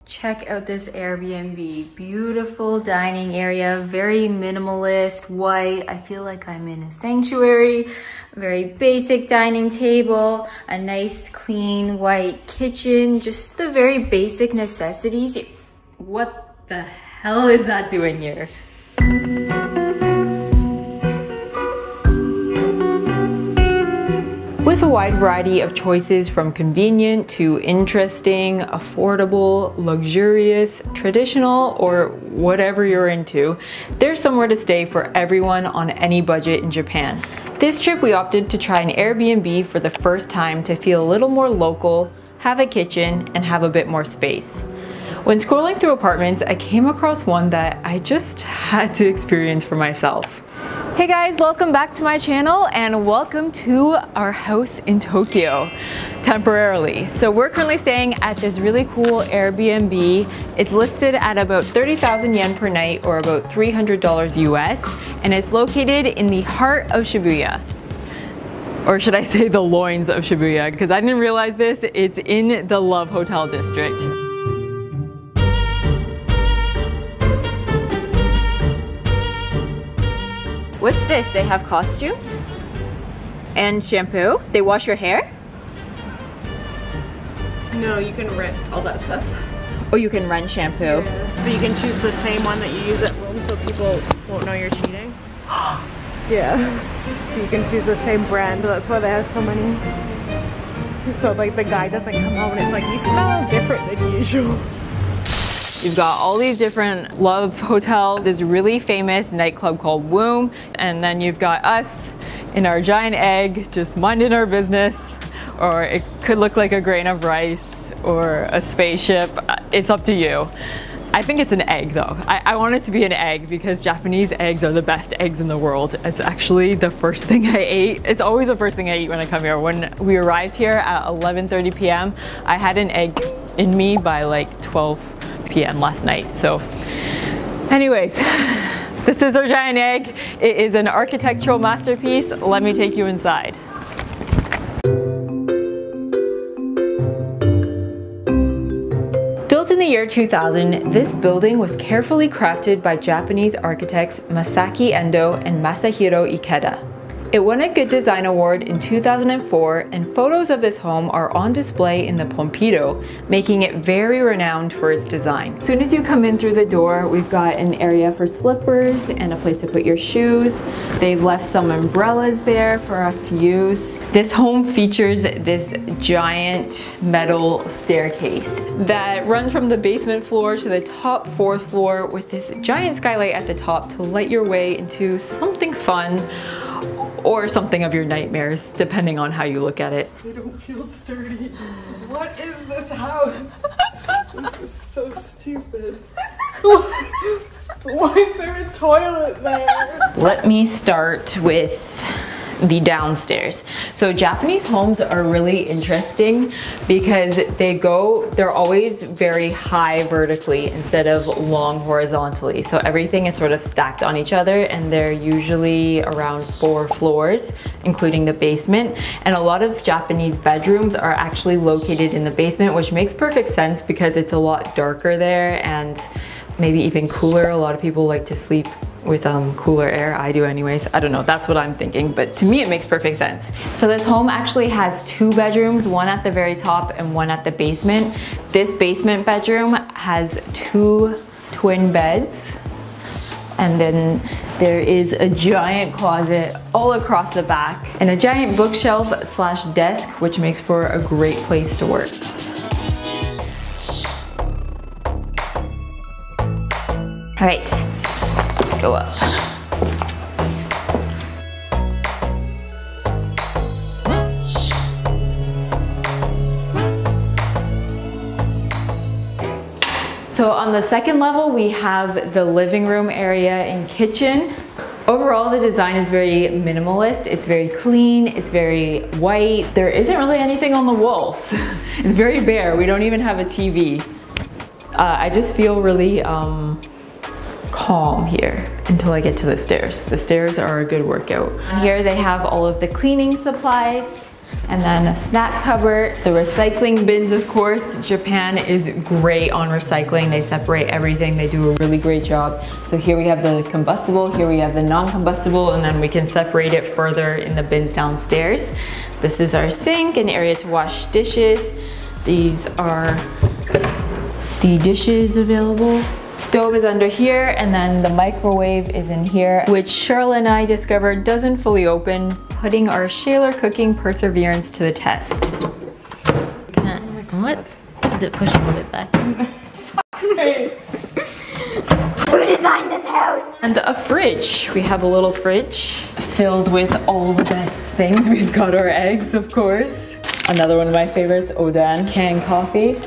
Check out this Airbnb. Beautiful dining area, very minimalist, white. I feel like I'm in a sanctuary. Very basic dining table, a nice clean white kitchen, just the very basic necessities. What the hell is that doing here? With a wide variety of choices from convenient to interesting, affordable, luxurious, traditional, or whatever you're into, there's somewhere to stay for everyone on any budget in Japan. This trip we opted to try an Airbnb for the first time to feel a little more local, have a kitchen, and have a bit more space. When scrolling through apartments, I came across one that I just had to experience for myself. Hey guys, welcome back to my channel and welcome to our house in Tokyo, temporarily. So we're currently staying at this really cool Airbnb. It's listed at about 30,000 yen per night or about $300 US, and it's located in the heart of Shibuya. Or should I say the loins of Shibuya, because I didn't realize this, it's in the Love Hotel district. What's this? They have costumes and shampoo. They wash your hair? No, you can rent all that stuff. Oh, you can rent shampoo. Yeah. So you can choose the same one that you use at home so people won't know you're cheating. Yeah. So you can choose the same brand. That's why they have so many. So like the guy doesn't come home and it's like, you smell different than usual. You've got all these different love hotels. There's a really famous nightclub called Womb. And then you've got us in our giant egg, just minding our business. Or it could look like a grain of rice or a spaceship. It's up to you. I think it's an egg though. I want it to be an egg because Japanese eggs are the best eggs in the world. It's actually the first thing I ate. It's always the first thing I eat when I come here. When we arrived here at 11:30 p.m., I had an egg in me by like 12 p.m. last night. So anyways, this is our giant egg. It is an architectural masterpiece. Let me take you inside. Built in the year 2000, this building was carefully crafted by Japanese architects Masaki Endo and Masahiro Ikeda. It won a Good Design Award in 2004, and photos of this home are on display in the Pompidou, making it very renowned for its design. As soon as you come in through the door, we've got an area for slippers and a place to put your shoes. They've left some umbrellas there for us to use. This home features this giant metal staircase that runs from the basement floor to the top 4th floor with this giant skylight at the top to light your way into something fun or something of your nightmares, depending on how you look at it. I don't feel sturdy. What is this house? This is so stupid. Why is there a toilet there? Let me start with the downstairs. So Japanese homes are really interesting because they're always very high vertically instead of long horizontally. So everything is sort of stacked on each other, and they're usually around 4 floors, including the basement. And a lot of Japanese bedrooms are actually located in the basement, which makes perfect sense because it's a lot darker there and maybe even cooler. A lot of people like to sleep with cooler air. I do anyways. I don't know, that's what I'm thinking, but to me it makes perfect sense. So this home actually has 2 bedrooms, one at the very top and one at the basement. This basement bedroom has 2 twin beds, and then there is a giant closet all across the back and a giant bookshelf slash desk, which makes for a great place to work. All right, let's go up. So on the 2nd level, we have the living room area and kitchen. Overall, the design is very minimalist. It's very clean, it's very white. There isn't really anything on the walls. It's very bare. We don't even have a TV. I just feel really calm here until I get to the stairs. The stairs are a good workout. Here they have all of the cleaning supplies. and then a snack cupboard. The recycling bins, of course. Japan is great on recycling. They separate everything. They do a really great job. So here we have the combustible, here we have the non-combustible, and then we can separate it further in the bins downstairs. This is our sink, an area to wash dishes. These are the dishes available. Stove is under here, and then the microwave is in here, which Cheryl and I discovered doesn't fully open, putting our Shaler cooking perseverance to the test. What? Is it pushing a bit back? Who designed this house? And a fridge. We have a little fridge filled with all the best things. We've got our eggs, of course. Another one of my favorites, Odan canned coffee.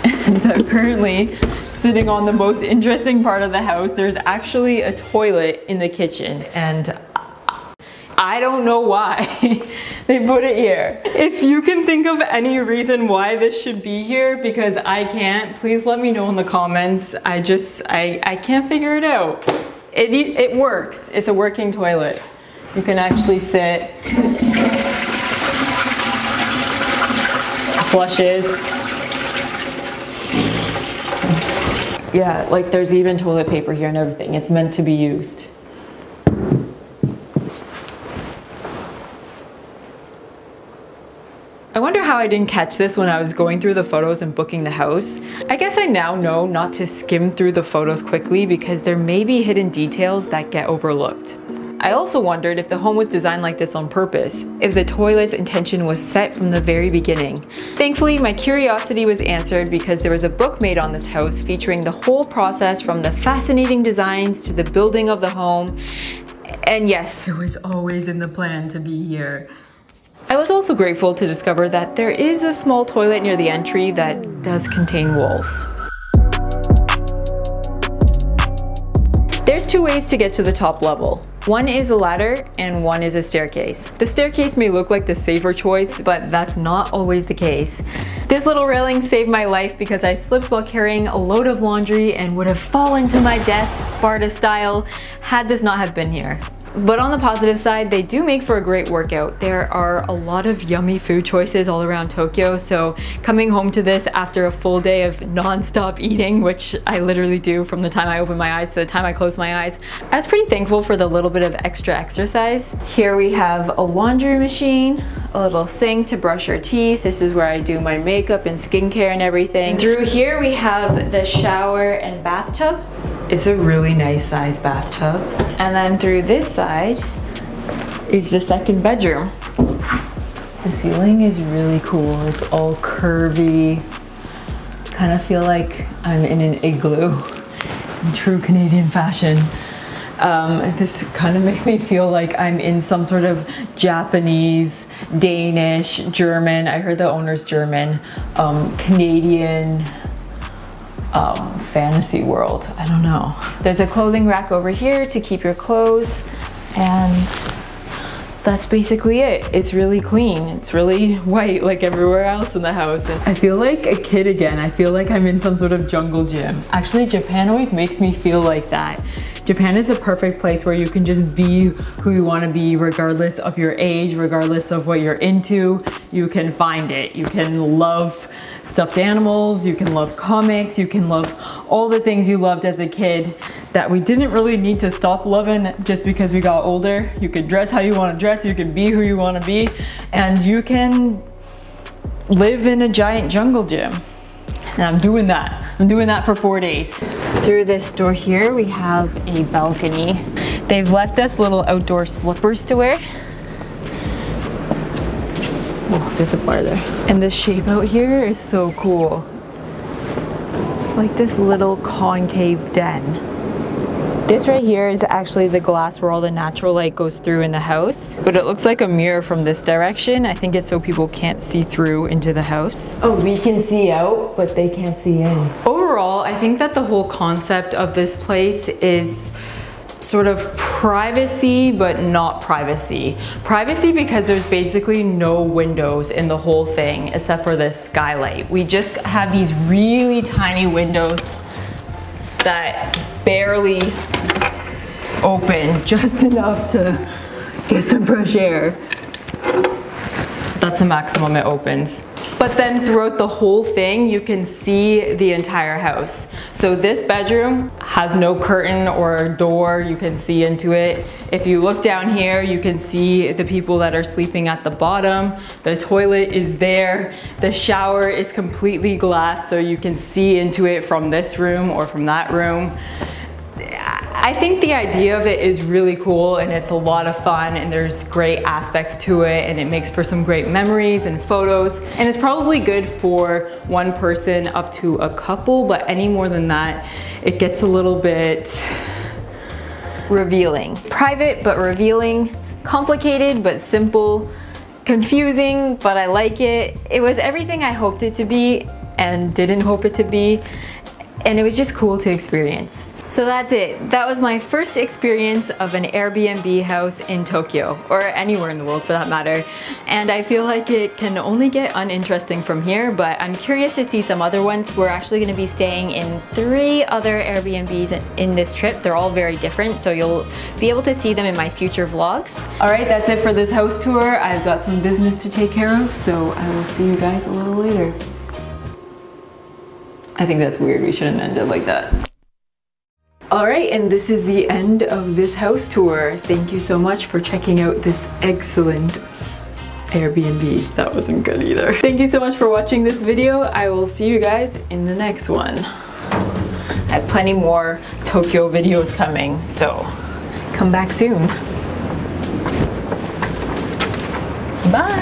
And I'm currently sitting on the most interesting part of the house. There's actually a toilet in the kitchen, and I don't know why they put it here. If you can think of any reason why this should be here, because I can't, please let me know in the comments. I can't figure it out. It works. It's a working toilet. You can actually sit. Flushes. Yeah, like there's even toilet paper here and everything. It's meant to be used. I wonder how I didn't catch this when I was going through the photos and booking the house. I guess I now know not to skim through the photos quickly because there may be hidden details that get overlooked. I also wondered if the home was designed like this on purpose, if the toilet's intention was set from the very beginning. Thankfully, my curiosity was answered because there was a book made on this house featuring the whole process from the fascinating designs to the building of the home. And yes, it was always in the plan to be here. I was also grateful to discover that there is a small toilet near the entry that does contain walls. There's two ways to get to the top level. One is a ladder and one is a staircase. The staircase may look like the safer choice, but that's not always the case. This little railing saved my life because I slipped while carrying a load of laundry and would have fallen to my death Sparta style had this not have been here. But on the positive side, they do make for a great workout. There are a lot of yummy food choices all around Tokyo, so coming home to this after a full day of non-stop eating, which I literally do from the time I open my eyes to the time I close my eyes, I was pretty thankful for the little bit of extra exercise. Here we have a laundry machine, a little sink to brush our teeth. This is where I do my makeup and skincare and everything. Through here we have the shower and bathtub. It's a really nice sized bathtub. And then through this side is the second bedroom. The ceiling is really cool. It's all curvy. Kind of feel like I'm in an igloo in true Canadian fashion. This kind of makes me feel like I'm in some sort of Japanese, Danish, German, I heard the owner's German, Canadian, fantasy world. I don't know. There's a clothing rack over here to keep your clothes, and that's basically it. It's really clean. It's really white like everywhere else in the house. And I feel like a kid again. I feel like I'm in some sort of jungle gym. Actually, Japan always makes me feel like that. Japan is the perfect place where you can just be who you want to be regardless of your age, regardless of what you're into. You can find it. You can love stuffed animals, you can love comics, you can love all the things you loved as a kid that we didn't really need to stop loving just because we got older. You could dress how you want to dress, you can be who you want to be, and you can live in a giant jungle gym. And I'm doing that. I'm doing that for 4 days. Through this door here, we have a balcony. They've left us little outdoor slippers to wear. Oh, there's a bar there. And the shape out here is so cool. It's like this little concave den. This right here is actually the glass where all the natural light goes through in the house, but it looks like a mirror from this direction. I think it's so people can't see through into the house. Oh, we can see out, but they can't see in. Overall, I think that the whole concept of this place is sort of privacy, but not privacy. Privacy because there's basically no windows in the whole thing except for this skylight. We just have these really tiny windows that barely open, just enough to get some fresh air. That's the maximum it opens. But then throughout the whole thing, you can see the entire house. So this bedroom has no curtain or door, you can see into it. If you look down here, you can see the people that are sleeping at the bottom. The toilet is there. The shower is completely glass, so you can see into it from this room or from that room. I think the idea of it is really cool and it's a lot of fun and there's great aspects to it and it makes for some great memories and photos, and it's probably good for one person up to a couple, but any more than that it gets a little bit revealing. Private but revealing, complicated but simple, confusing but I like it. It was everything I hoped it to be and didn't hope it to be, and it was just cool to experience. So that's it. That was my first experience of an Airbnb house in Tokyo, or anywhere in the world for that matter. And I feel like it can only get uninteresting from here, but I'm curious to see some other ones. We're actually going to be staying in 3 other Airbnbs in this trip. They're all very different, so you'll be able to see them in my future vlogs. All right, that's it for this house tour. I've got some business to take care of, so I will see you guys a little later. I think that's weird. We shouldn't end it like that. Alright, and this is the end of this house tour. Thank you so much for checking out this excellent Airbnb. That wasn't good either. Thank you so much for watching this video. I will see you guys in the next one. I have plenty more Tokyo videos coming, so come back soon. Bye!